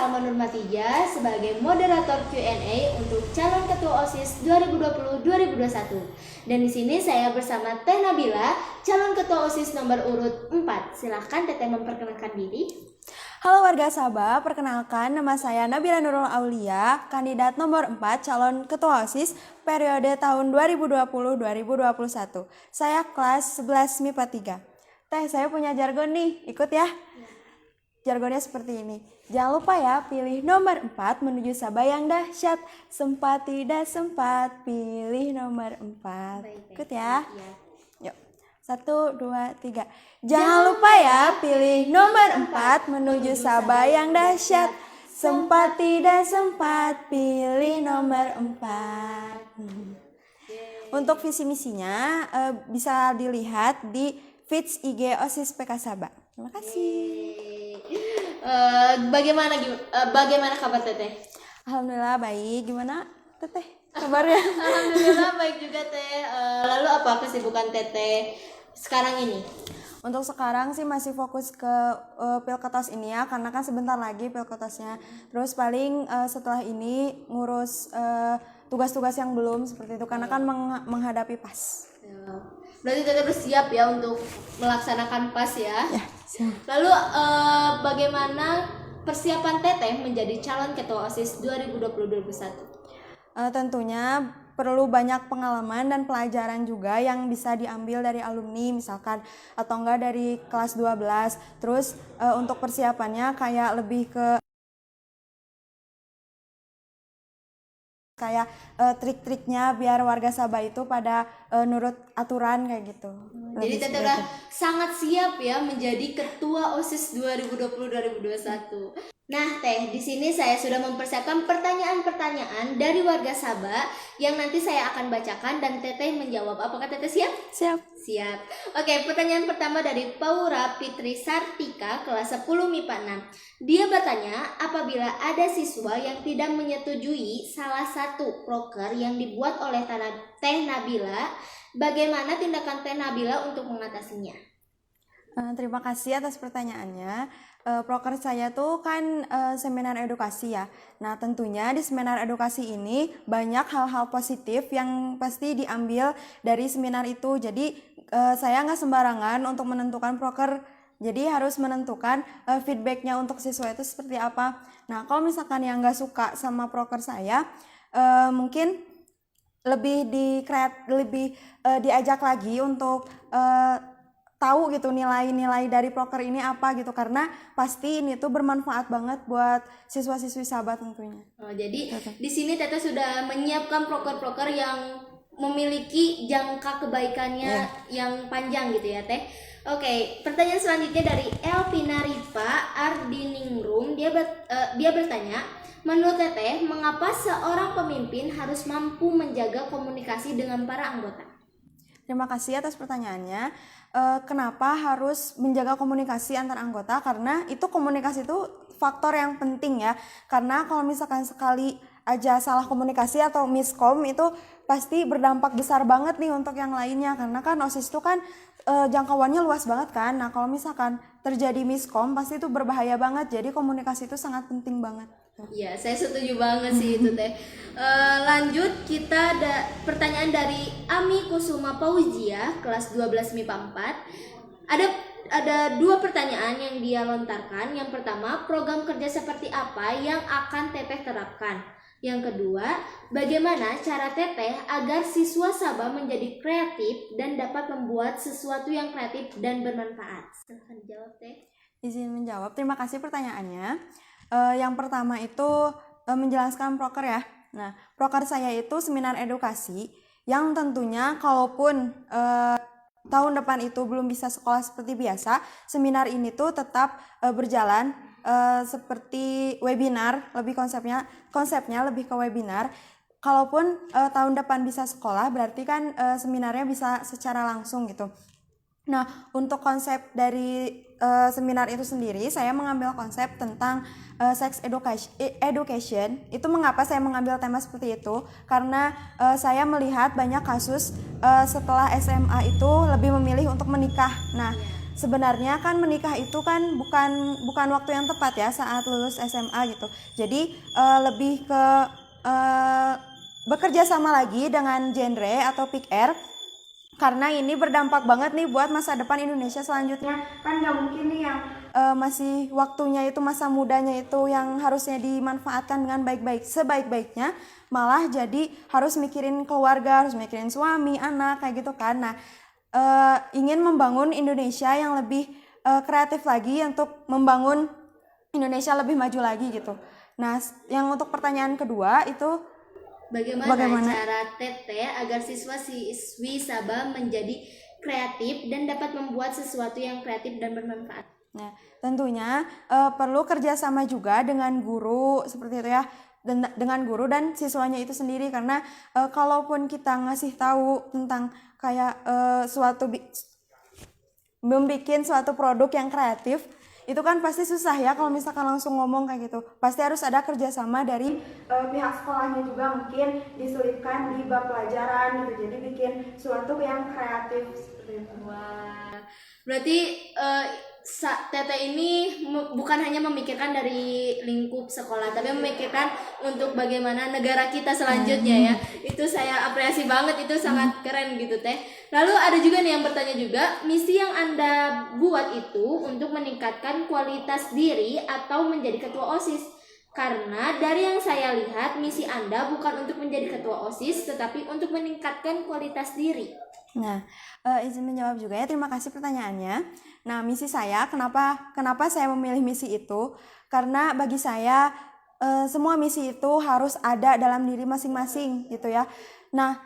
Salma Nurmatija sebagai moderator Q&A untuk calon ketua OSIS 2020-2021. Dan di sini saya bersama Teh Nabila, calon ketua OSIS nomor urut 4. Silahkan Teteh memperkenalkan diri. Halo warga Sabah, perkenalkan nama saya Nabila Nurul Aulia, kandidat nomor 4 calon ketua OSIS periode tahun 2020-2021. Saya kelas 11 MIPA 3. Teh, saya punya jargon nih, ikut ya. Jargonnya seperti ini. Jangan lupa ya, pilih nomor 4 menuju Sabah yang dahsyat. Sempat tidak sempat, pilih nomor 4. Ikut ya. Yuk, 1, 2, 3. Jangan lupa ya, pilih nomor 4 menuju Sabah yang dahsyat. Sempat tidak sempat, pilih nomor 4. Untuk visi misinya bisa dilihat di feeds IG OSIS PK Sabah. Terima kasih. Bagaimana kabar Teteh? Alhamdulillah baik. Gimana Teteh kabarnya? Alhamdulillah baik juga Teh. Lalu apa kesibukan Teteh sekarang ini? Untuk sekarang sih masih fokus ke Pilketos ini ya, karena kan sebentar lagi Pilketosnya. Terus paling setelah ini ngurus tugas-tugas yang belum seperti itu, karena kan menghadapi PAS. Berarti Teteh bersiap ya untuk melaksanakan PAS ya? Ya, siap. Lalu bagaimana persiapan Teteh menjadi calon ketua OSIS 2020-2021? Tentunya perlu banyak pengalaman dan pelajaran juga yang bisa diambil dari alumni misalkan, atau enggak dari kelas 12. Terus untuk persiapannya kayak lebih ke kayak trik-triknya biar warga Sabah itu pada nurut aturan kayak gitu. Jadi Teteh udah sangat siap ya menjadi ketua OSIS 2020-2021. Nah, Teh, di sini saya sudah mempersiapkan pertanyaan-pertanyaan dari warga Sabah yang nanti saya akan bacakan dan Teteh menjawab. Apakah Teteh siap? Siap. Siap. Oke, pertanyaan pertama dari Paura Fitri Sartika, kelas 10 MIPA 6. Dia bertanya, apabila ada siswa yang tidak menyetujui salah satu proker yang dibuat oleh Teh Nabila, bagaimana tindakan Teh Nabila untuk mengatasinya? Terima kasih atas pertanyaannya. Proker saya tuh kan seminar edukasi ya. Nah tentunya di seminar edukasi ini banyak hal-hal positif yang pasti diambil dari seminar itu. Jadi saya nggak sembarangan untuk menentukan proker. Jadi harus menentukan feedbacknya untuk siswa itu seperti apa. Nah kalau misalkan yang nggak suka sama proker saya, mungkin lebih diajak lagi untuk tahu gitu nilai-nilai dari proker ini apa gitu, karena pasti ini tuh bermanfaat banget buat siswa-siswi Sabah tentunya. Jadi di sini Teteh sudah menyiapkan proker-proker yang memiliki jangka kebaikannya yang panjang gitu ya Teh. Oke, pertanyaan selanjutnya dari Elvina Rifa Ardiningrum. Dia bertanya, menurut Teteh, mengapa seorang pemimpin harus mampu menjaga komunikasi dengan para anggota? Terima kasih atas pertanyaannya. Kenapa harus menjaga komunikasi antar anggota? Karena itu komunikasi itu faktor yang penting ya. Karena kalau misalkan sekali aja salah komunikasi atau miskom itu pasti berdampak besar banget nih untuk yang lainnya. Karena kan OSIS itu kan jangkauannya luas banget kan. Nah kalau misalkan terjadi miskom pasti itu berbahaya banget. Jadi komunikasi itu sangat penting banget. Iya, saya setuju banget sih itu Teh. Lanjut, kita ada pertanyaan dari Ami Kusuma Pauzia, kelas 12 MIPA 4. Ada dua pertanyaan yang dia lontarkan. Yang pertama, program kerja seperti apa yang akan Teteh terapkan? Yang kedua, bagaimana cara Teteh agar siswa Sabah menjadi kreatif dan dapat membuat sesuatu yang kreatif dan bermanfaat? Silahkan dijawab Teh. Izin menjawab, terima kasih pertanyaannya. Yang pertama itu menjelaskan proker ya. Nah, proker saya itu seminar edukasi yang tentunya kalaupun tahun depan itu belum bisa sekolah seperti biasa, seminar ini tuh tetap berjalan seperti webinar, lebih konsepnya lebih ke webinar. Kalaupun tahun depan bisa sekolah, berarti kan seminarnya bisa secara langsung gitu. Nah, untuk konsep dari seminar itu sendiri, saya mengambil konsep tentang sex education. Itu mengapa saya mengambil tema seperti itu? Karena saya melihat banyak kasus setelah SMA itu lebih memilih untuk menikah. Nah, sebenarnya kan menikah itu kan bukan waktu yang tepat ya saat lulus SMA gitu. Jadi lebih ke bekerja sama lagi dengan genre atau Pick R, karena ini berdampak banget nih buat masa depan Indonesia selanjutnya. Kan nggak mungkin nih yang masih waktunya itu, masa mudanya itu yang harusnya dimanfaatkan dengan baik-baik, sebaik-baiknya, malah jadi harus mikirin keluarga, harus mikirin suami, anak, kayak gitu kan. Nah, ingin membangun Indonesia yang lebih kreatif lagi untuk membangun Indonesia lebih maju lagi gitu. Nah, yang untuk pertanyaan kedua itu Bagaimana cara Teteh agar siswa-siswi Sabah menjadi kreatif dan dapat membuat sesuatu yang kreatif dan bermanfaat? Nah, tentunya perlu kerjasama juga dengan guru seperti itu ya, dengan guru dan siswanya itu sendiri, karena kalaupun kita ngasih tahu tentang kayak membuat suatu produk yang kreatif, itu kan pasti susah ya kalau misalkan langsung ngomong kayak gitu. Pasti harus ada kerjasama dari pihak sekolahnya juga, mungkin diselipkan di bab pelajaran gitu, jadi bikin suatu yang kreatif seperti itu. Wah, berarti Teteh ini bukan hanya memikirkan dari lingkup sekolah, tapi memikirkan untuk bagaimana negara kita selanjutnya ya. Itu saya apresiasi banget, itu sangat keren gitu Teh. Lalu ada juga nih yang bertanya juga, misi yang Anda buat itu untuk meningkatkan kualitas diri atau menjadi ketua OSIS? Karena dari yang saya lihat, misi Anda bukan untuk menjadi ketua OSIS, tetapi untuk meningkatkan kualitas diri. Nah, izin menjawab juga ya, terima kasih pertanyaannya. Nah, misi saya, kenapa saya memilih misi itu? Karena bagi saya semua misi itu harus ada dalam diri masing-masing gitu ya. Nah,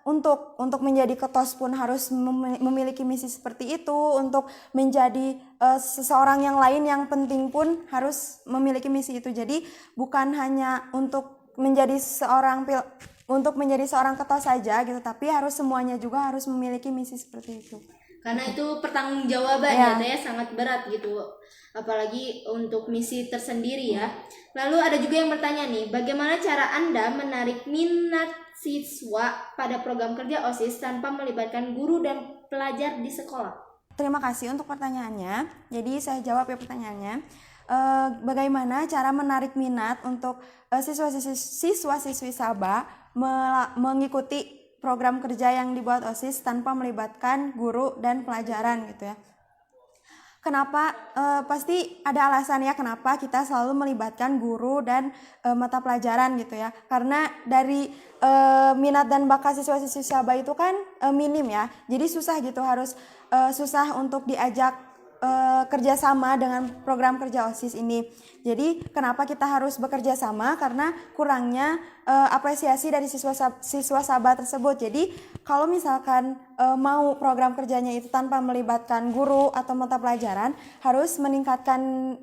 untuk menjadi ketos pun harus memiliki misi seperti itu. Untuk menjadi seseorang yang lain yang penting pun harus memiliki misi itu. Jadi bukan hanya untuk menjadi seorang ketua saja gitu, tapi harus semuanya juga harus memiliki misi seperti itu. Karena itu pertanggungjawaban ya Teh, sangat berat gitu, apalagi untuk misi tersendiri ya. Lalu ada juga yang bertanya nih, bagaimana cara Anda menarik minat siswa pada program kerja OSIS tanpa melibatkan guru dan pelajar di sekolah? Terima kasih untuk pertanyaannya. Jadi saya jawab ya pertanyaannya. Bagaimana cara menarik minat untuk siswa-siswi Sabah mengikuti program kerja yang dibuat OSIS tanpa melibatkan guru dan pelajaran gitu ya. Kenapa? Pasti ada alasan ya kenapa kita selalu melibatkan guru dan mata pelajaran gitu ya. Karena dari minat dan bakat siswa-siswi Sabah itu kan minim ya. Jadi susah gitu, harus susah untuk diajak kerjasama dengan program kerja OSIS ini. Jadi kenapa kita harus bekerja sama? Karena kurangnya apresiasi dari siswa Sabah tersebut. Jadi kalau misalkan mau program kerjanya itu tanpa melibatkan guru atau mata pelajaran, harus meningkatkan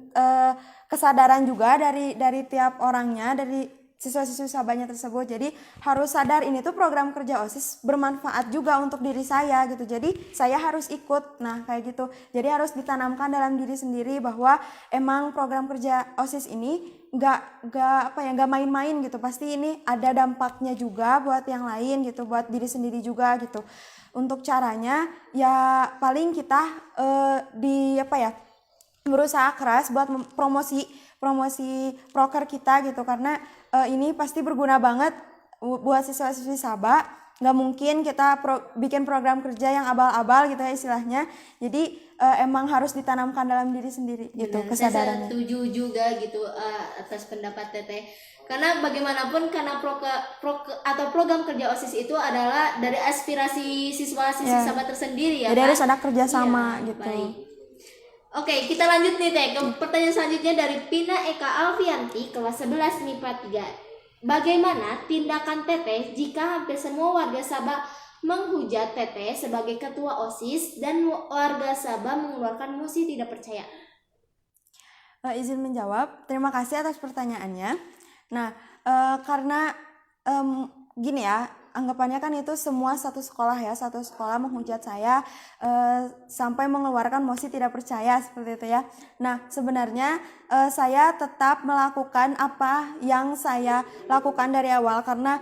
kesadaran juga dari tiap orangnya, dari siswa-siswi Sabahnya tersebut. Jadi harus sadar ini tuh program kerja OSIS bermanfaat juga untuk diri saya gitu. Jadi saya harus ikut. Nah, kayak gitu. Jadi harus ditanamkan dalam diri sendiri bahwa emang program kerja OSIS ini nggak main-main gitu. Pasti ini ada dampaknya juga buat yang lain gitu, buat diri sendiri juga gitu. Untuk caranya ya paling kita berusaha keras buat promosi proker kita gitu, karena ini pasti berguna banget buat siswa-siswi Sabah. Nggak mungkin kita bikin program kerja yang abal-abal gitu ya istilahnya. Jadi emang harus ditanamkan dalam diri sendiri gitu kesadarannya. Saya setuju juga gitu atas pendapat Teteh. Karena bagaimanapun, karena program kerja OSIS itu adalah dari aspirasi siswa-siswi Sabah tersendiri ya. Jadi kan? harus ada kerjasama gitu. Baik. Oke, kita lanjut nih Teh ke pertanyaan selanjutnya dari Pina Eka Alfianti, kelas 11 MIPA 3. Bagaimana tindakan Teteh jika hampir semua warga Sabah menghujat Teteh sebagai ketua OSIS dan warga Sabah mengeluarkan mosi tidak percaya? Izin menjawab, terima kasih atas pertanyaannya. Nah, karena gini ya, anggapannya kan itu semua satu sekolah menghujat saya sampai mengeluarkan mosi tidak percaya seperti itu ya. Nah, sebenarnya saya tetap melakukan apa yang saya lakukan dari awal, karena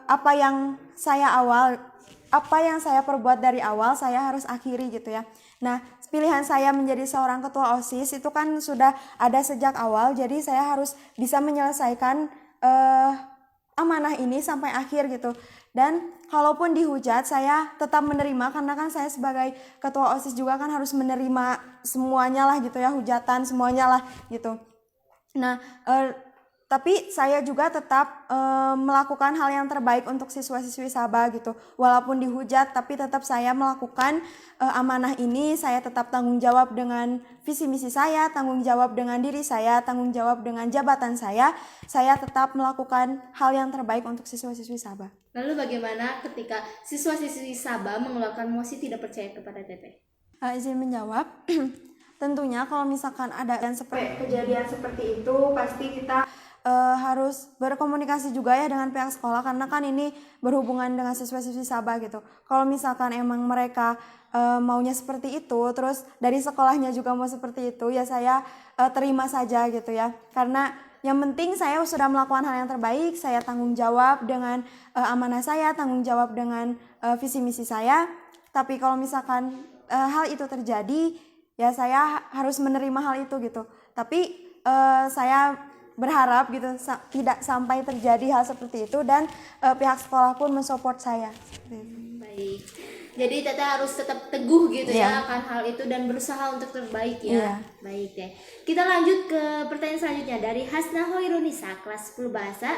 apa yang saya perbuat dari awal saya harus akhiri gitu ya. Nah, pilihan saya menjadi seorang ketua OSIS itu kan sudah ada sejak awal, jadi saya harus bisa menyelesaikan amanah ini sampai akhir gitu. Dan kalaupun dihujat saya tetap menerima, karena kan saya sebagai ketua OSIS juga kan harus menerima semuanya lah gitu ya, hujatan semuanya lah gitu. Nah, tapi saya juga tetap melakukan hal yang terbaik untuk siswa-siswi Sabah gitu. Walaupun dihujat, tapi tetap saya melakukan amanah ini. Saya tetap tanggung jawab dengan visi misi saya, tanggung jawab dengan diri saya, tanggung jawab dengan jabatan saya. Saya tetap melakukan hal yang terbaik untuk siswa-siswi Sabah. Lalu bagaimana ketika siswa-siswi Sabah mengeluarkan mosi tidak percaya kepada Teteh? Izin menjawab. Tentunya kalau misalkan ada kejadian seperti itu, pasti kita harus berkomunikasi juga ya dengan pihak sekolah, karena kan ini berhubungan dengan siswa-siswi Sabah gitu. Kalau misalkan emang mereka maunya seperti itu, terus dari sekolahnya juga mau seperti itu, ya saya terima saja gitu ya. Karena yang penting saya sudah melakukan hal yang terbaik, saya tanggung jawab dengan amanah saya, tanggung jawab dengan visi misi saya. Tapi kalau misalkan hal itu terjadi, ya saya harus menerima hal itu gitu. Tapi saya berharap gitu tidak sampai terjadi hal seperti itu, dan pihak sekolah pun mensupport saya. Baik. Jadi Teteh harus tetap teguh gitu ya akan hal itu dan berusaha untuk terbaik ya. Iya. Baik deh. Kita lanjut ke pertanyaan selanjutnya dari Hasna Hoirunisa kelas 10 bahasa.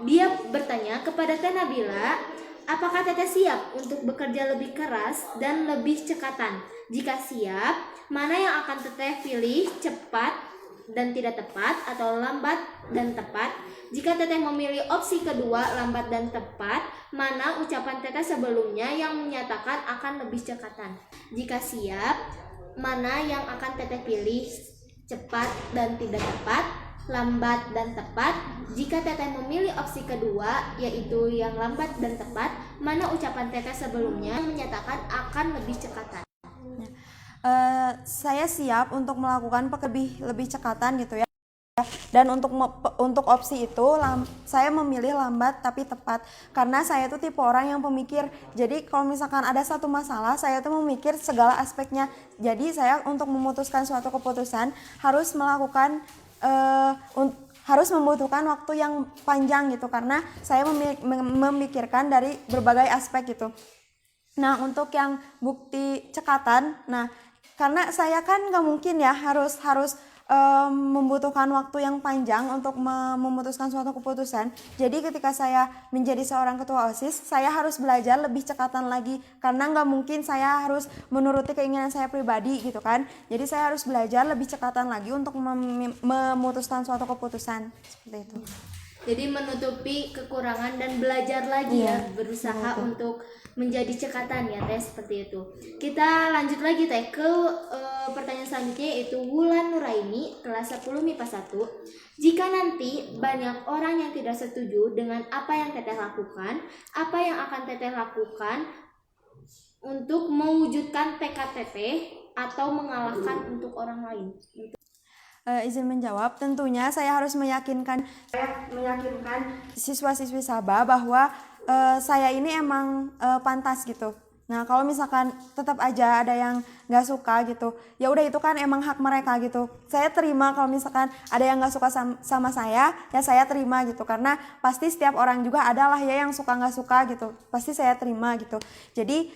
Dia bertanya kepada Teh Nabila, apakah Teteh siap untuk bekerja lebih keras dan lebih cekatan? Jika siap, mana yang akan Teteh pilih, cepat dan tidak tepat atau lambat dan tepat? Jika Teteh memilih opsi kedua, lambat dan tepat, mana ucapan Teteh sebelumnya yang menyatakan akan lebih cekatan? Jika siap, mana yang akan Teteh pilih, cepat dan tidak tepat, lambat dan tepat? Jika Teteh memilih opsi kedua, yaitu yang lambat dan tepat, mana ucapan Teteh sebelumnya yang menyatakan akan lebih cekatan? Saya siap untuk melakukan lebih cekatan gitu ya. Dan untuk opsi itu saya memilih lambat tapi tepat, karena saya tuh tipe orang yang pemikir. Jadi kalau misalkan ada satu masalah, saya tuh memikir segala aspeknya. Jadi saya untuk memutuskan suatu keputusan harus harus membutuhkan waktu yang panjang gitu, karena saya memikirkan dari berbagai aspek gitu. Nah, untuk yang bukti cekatan, nah karena saya kan nggak mungkin ya harus membutuhkan waktu yang panjang untuk memutuskan suatu keputusan. Jadi ketika saya menjadi seorang ketua OSIS, saya harus belajar lebih cekatan lagi, karena nggak mungkin saya harus menuruti keinginan saya pribadi gitu kan. Jadi saya harus belajar lebih cekatan lagi untuk memutuskan suatu keputusan seperti itu. Jadi menutupi kekurangan dan belajar lagi ya, berusaha untuk menjadi cekatan ya Teh, seperti itu. Kita lanjut lagi Teh ke pertanyaan selanjutnya, yaitu Wulan Nuraini kelas 10 MIPA 1. Jika nanti banyak orang yang tidak setuju dengan apa yang Teteh lakukan, apa yang akan Teteh lakukan untuk mewujudkan tekad Teteh atau mengalahkan untuk orang lain? Izin menjawab, tentunya saya harus meyakinkan siswa-siswi Sabah bahwa saya ini emang pantas gitu. Nah, kalau misalkan tetap aja ada yang nggak suka gitu, ya udah itu kan emang hak mereka gitu. Saya terima kalau misalkan ada yang nggak suka sama saya, ya saya terima gitu. Karena pasti setiap orang juga adalah ya yang suka nggak suka gitu. Pasti saya terima gitu. Jadi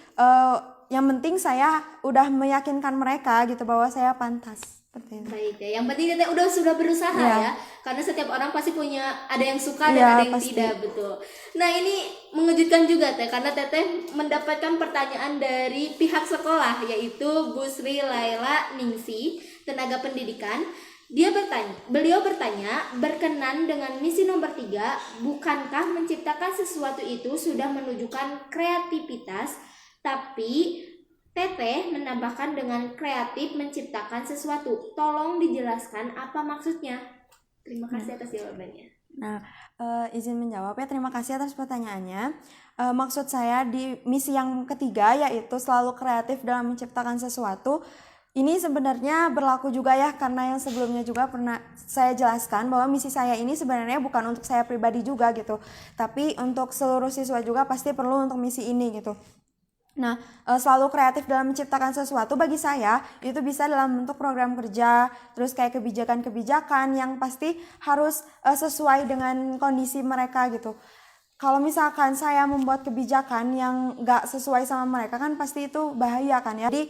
yang penting saya udah meyakinkan mereka gitu bahwa saya pantas. Baik ya, yang penting Teteh sudah berusaha ya, karena setiap orang pasti punya, ada yang suka dan ada yang pasti tidak, betul. Nah, ini mengejutkan juga Teh, karena Teteh mendapatkan pertanyaan dari pihak sekolah, yaitu Bu Sri Laila Ningsi, tenaga pendidikan. Beliau bertanya, berkenan dengan misi nomor 3, bukankah menciptakan sesuatu itu sudah menunjukkan kreativitas, tapi Teteh menambahkan dengan kreatif menciptakan sesuatu. Tolong dijelaskan apa maksudnya. Terima kasih atas jawabannya. Nah, izin menjawab ya, terima kasih atas pertanyaannya. Maksud saya di misi yang ketiga, yaitu selalu kreatif dalam menciptakan sesuatu. Ini sebenarnya berlaku juga ya, karena yang sebelumnya juga pernah saya jelaskan bahwa misi saya ini sebenarnya bukan untuk saya pribadi juga gitu, tapi untuk seluruh siswa juga pasti perlu untuk misi ini gitu. Nah, selalu kreatif dalam menciptakan sesuatu bagi saya itu bisa dalam bentuk program kerja, terus kayak kebijakan-kebijakan yang pasti harus sesuai dengan kondisi mereka gitu. Kalau misalkan saya membuat kebijakan yang nggak sesuai sama mereka kan pasti itu bahaya kan ya. Jadi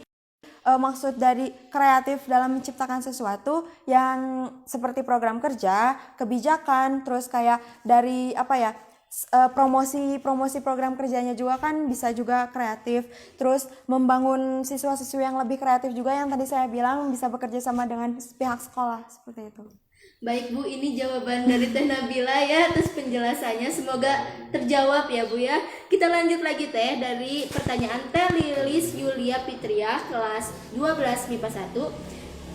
maksud dari kreatif dalam menciptakan sesuatu yang seperti program kerja, kebijakan, terus kayak dari apa ya, promosi program kerjanya juga kan bisa juga kreatif. Terus membangun siswa-siswi yang lebih kreatif juga yang tadi saya bilang bisa bekerja sama dengan pihak sekolah seperti itu. Baik Bu, ini jawaban dari Teh Nabila ya atas penjelasannya. Semoga terjawab ya Bu ya. Kita lanjut lagi Teh dari pertanyaan Teh Lilis Yulia Fitria kelas 12 MIPA 1.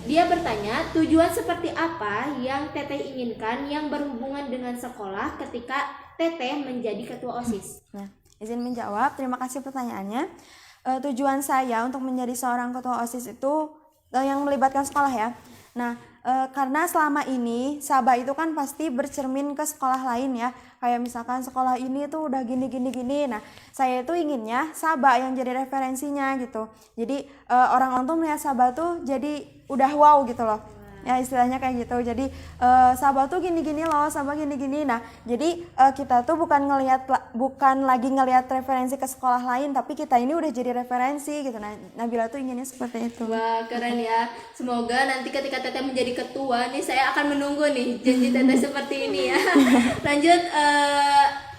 Dia bertanya, tujuan seperti apa yang Teteh inginkan yang berhubungan dengan sekolah ketika Teteh menjadi ketua OSIS? Nah, izin menjawab. Terima kasih pertanyaannya. Tujuan saya untuk menjadi seorang ketua OSIS itu yang melibatkan sekolah ya. Nah, karena selama ini Sabah itu kan pasti bercermin ke sekolah lain ya. Kayak misalkan sekolah ini tuh udah gini. Nah, saya itu inginnya Sabah yang jadi referensinya gitu. Jadi orang-orang tuh melihat Sabah tuh jadi udah wow gitu loh. Ya istilahnya kayak gitu. Jadi Sabah tuh gini-gini loh, Sabah gini-gini. Nah, jadi kita tuh bukan lagi ngelihat referensi ke sekolah lain, tapi kita ini udah jadi referensi gitu. Nah, Nabila tuh inginnya seperti itu. Wah, keren ya. Semoga nanti ketika Teteh menjadi ketua nih, saya akan menunggu nih janji Teteh seperti ini ya. Lanjut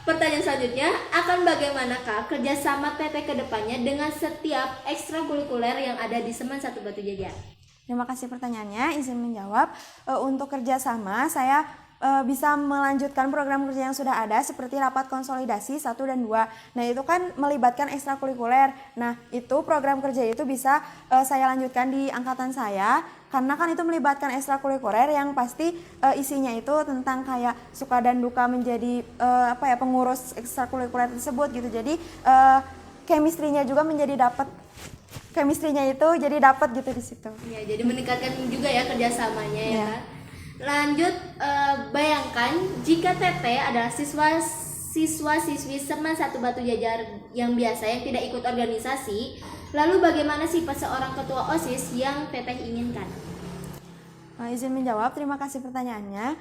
pertanyaan selanjutnya, akan bagaimanakah kerjasama Teteh ke depannya dengan setiap ekstrakurikuler yang ada di Semen 1 Batu Jajar? Terima kasih pertanyaannya, izin menjawab. Untuk kerjasama, saya bisa melanjutkan program kerja yang sudah ada seperti rapat konsolidasi 1 dan 2. Nah, itu kan melibatkan ekstrakurikuler. Nah, itu program kerja itu bisa saya lanjutkan di angkatan saya karena kan itu melibatkan ekstrakurikuler yang pasti isinya itu tentang kayak suka dan duka menjadi pengurus ekstrakurikuler tersebut gitu. Jadi chemistry-nya juga menjadi dapat. Chemistry-nya itu jadi dapat gitu di situ. Ya, jadi meningkatkan juga ya kerjasamanya ya. Kan? Lanjut, bayangkan jika Teteh adalah siswa-siswi Semen 1 Batu Jajar yang biasa yang tidak ikut organisasi, lalu bagaimana sifat seorang ketua OSIS yang Teteh inginkan? Izin menjawab, terima kasih pertanyaannya.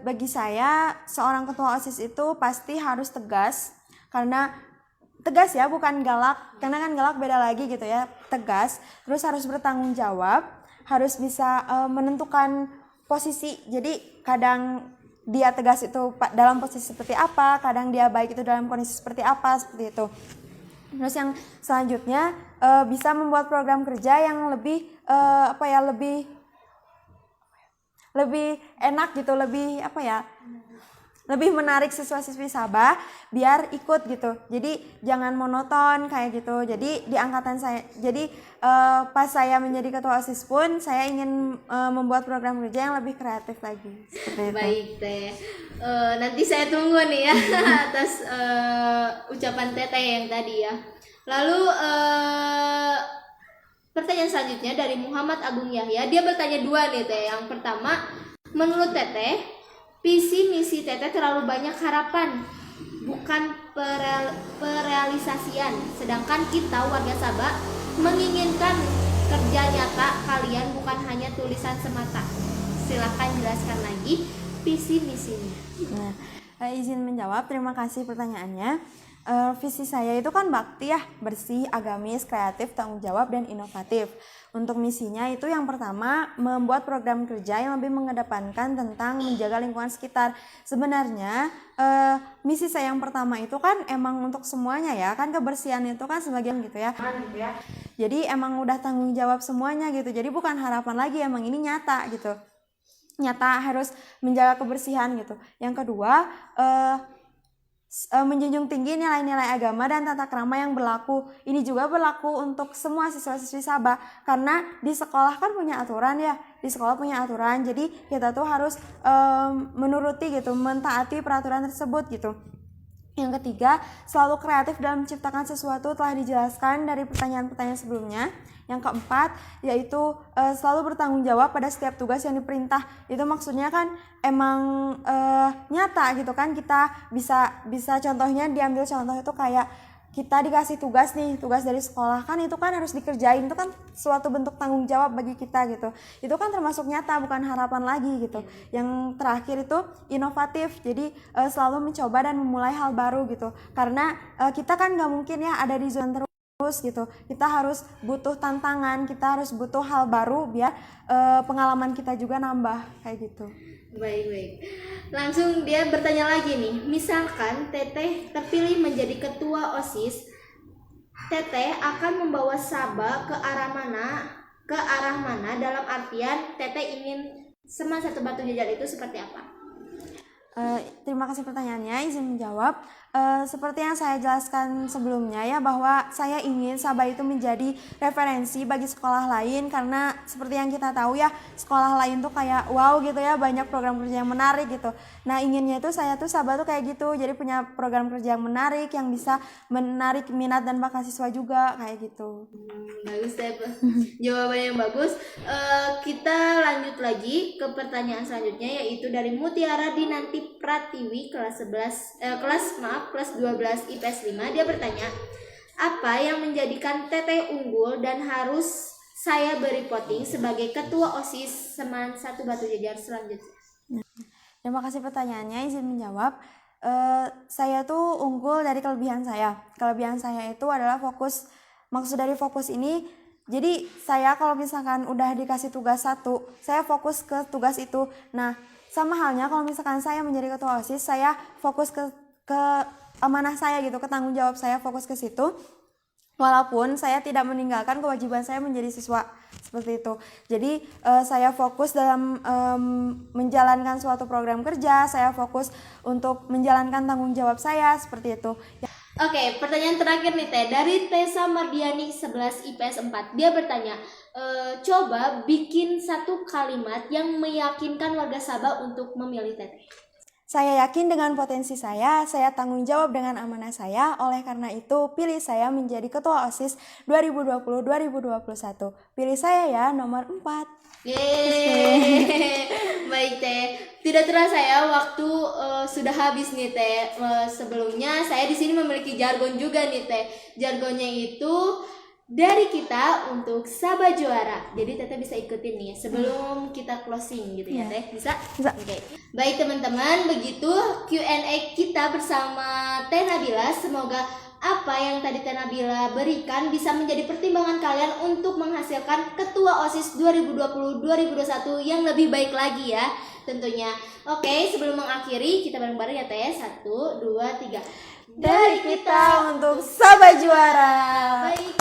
Bagi saya, seorang ketua OSIS itu pasti harus tegas, karena tegas ya, bukan galak, karena kan galak beda lagi gitu ya, tegas, terus harus bertanggung jawab, harus bisa menentukan posisi. Jadi kadang dia tegas itu dalam posisi seperti apa, kadang dia baik itu dalam kondisi seperti apa, seperti itu. Terus yang selanjutnya bisa membuat program kerja yang lebih lebih enak gitu, lebih menarik siswa-siswi Sabah biar ikut gitu. Jadi jangan monoton kayak gitu. Jadi di angkatan saya, jadi pas saya menjadi ketua OSIS pun saya ingin membuat program kerja yang lebih kreatif lagi. Seperti itu. Baik Teh, nanti saya tunggu nih ya atas ucapan Teteh yang tadi ya. Lalu pertanyaan selanjutnya dari Muhammad Agung Yahya. Dia bertanya 2 nih Teh. Yang pertama, menurut Teteh, visi misi Teteh terlalu banyak harapan, bukan perealisasian. Sedangkan kita warga Sabah menginginkan kerja nyata kalian, bukan hanya tulisan semata. Silakan jelaskan lagi visi misinya. Nah, izin menjawab, terima kasih pertanyaannya. Visi saya itu kan bakti ya, bersih, agamis, kreatif, tanggung jawab, dan inovatif. Untuk misinya itu yang pertama, membuat program kerja yang lebih mengedepankan tentang menjaga lingkungan sekitar. Sebenarnya misi saya yang pertama itu kan emang untuk semuanya ya, kan kebersihan itu kan sebagian gitu ya. Jadi emang udah tanggung jawab semuanya gitu, jadi bukan harapan lagi, emang ini nyata gitu. Nyata harus menjaga kebersihan gitu. Yang kedua, menjunjung tinggi nilai-nilai agama dan tata krama yang berlaku. Ini juga berlaku untuk semua siswa-siswi Sabah, karena di sekolah kan punya aturan ya, di sekolah punya aturan, jadi kita tuh harus menuruti gitu, mentaati peraturan tersebut gitu. Yang ketiga, selalu kreatif dalam menciptakan sesuatu, telah dijelaskan dari pertanyaan-pertanyaan sebelumnya. Yang keempat, yaitu selalu bertanggung jawab pada setiap tugas yang diperintah. Itu maksudnya kan emang nyata gitu kan, kita bisa contohnya diambil contoh itu kayak kita dikasih tugas nih, tugas dari sekolah kan itu kan harus dikerjain, itu kan suatu bentuk tanggung jawab bagi kita gitu. Itu kan termasuk nyata, bukan harapan lagi gitu. Yang terakhir itu inovatif, jadi selalu mencoba dan memulai hal baru gitu. Karena kita kan nggak mungkin ya ada di zona terus gitu. Kita harus butuh tantangan, kita harus butuh hal baru biar pengalaman kita juga nambah kayak gitu. Baik. Langsung dia bertanya lagi nih. Misalkan Teteh terpilih menjadi ketua OSIS, Teteh akan membawa Saba ke arah mana? Ke arah mana? Dalam artian Teteh ingin Seman Satu Batu Jajar itu seperti apa? Terima kasih pertanyaannya, izin menjawab. Seperti yang saya jelaskan sebelumnya ya, bahwa saya ingin Sabah itu menjadi referensi bagi sekolah lain, karena seperti yang kita tahu ya, sekolah lain tuh kayak wow gitu ya, banyak program kerja yang menarik gitu. Nah inginnya itu saya tuh Sabah tuh kayak gitu, jadi punya program kerja yang menarik, yang bisa menarik minat dan bakat siswa juga kayak gitu. Bagus deh, jawabannya yang bagus. Kita lanjut lagi ke pertanyaan selanjutnya, yaitu dari Mutiara Dinanti Pratiwi kelas 12 IPS 5. Dia bertanya, apa yang menjadikan Teteh unggul dan harus saya beri voting sebagai ketua OSIS Seman Satu Batu Jajar selanjutnya? Terima kasih pertanyaannya, izin menjawab. Saya tuh unggul dari kelebihan saya. Kelebihan saya itu adalah fokus. Maksud dari fokus ini, jadi saya kalau misalkan udah dikasih tugas satu, saya fokus ke tugas itu. Nah, sama halnya kalau misalkan saya menjadi ketua OSIS, saya fokus ke amanah saya gitu, ke tanggung jawab saya, fokus ke situ. Walaupun saya tidak meninggalkan kewajiban saya menjadi siswa, seperti itu. Jadi saya fokus dalam menjalankan suatu program kerja, saya fokus untuk menjalankan tanggung jawab saya, seperti itu. Oke, pertanyaan terakhir nih Teh, dari Tessa Mardiani 11 IPS 4. Dia bertanya, coba bikin satu kalimat yang meyakinkan warga Sabah untuk memilih Teteh. Saya yakin dengan potensi saya tanggung jawab dengan amanah saya, oleh karena itu pilih saya menjadi ketua OSIS 2020-2021. Pilih saya ya, nomor 4. Yeay. Baik Teh, tidak terasa ya waktu sudah habis nih Teh. Sebelumnya saya di sini memiliki jargon juga nih Teh. Jargonnya itu dari kita untuk Sabah juara. Jadi Teteh bisa ikutin nih sebelum kita closing gitu ya Teh. Bisa? Oke. Baik teman-teman, begitu Q&A kita bersama Teh Nabila. Semoga apa yang tadi Teh Nabila berikan bisa menjadi pertimbangan kalian untuk menghasilkan ketua OSIS 2020-2021 yang lebih baik lagi ya tentunya. Oke, sebelum mengakhiri kita bareng-bareng ya Teh. 1, 2, 3. Dari kita untuk Sabah juara. Baik.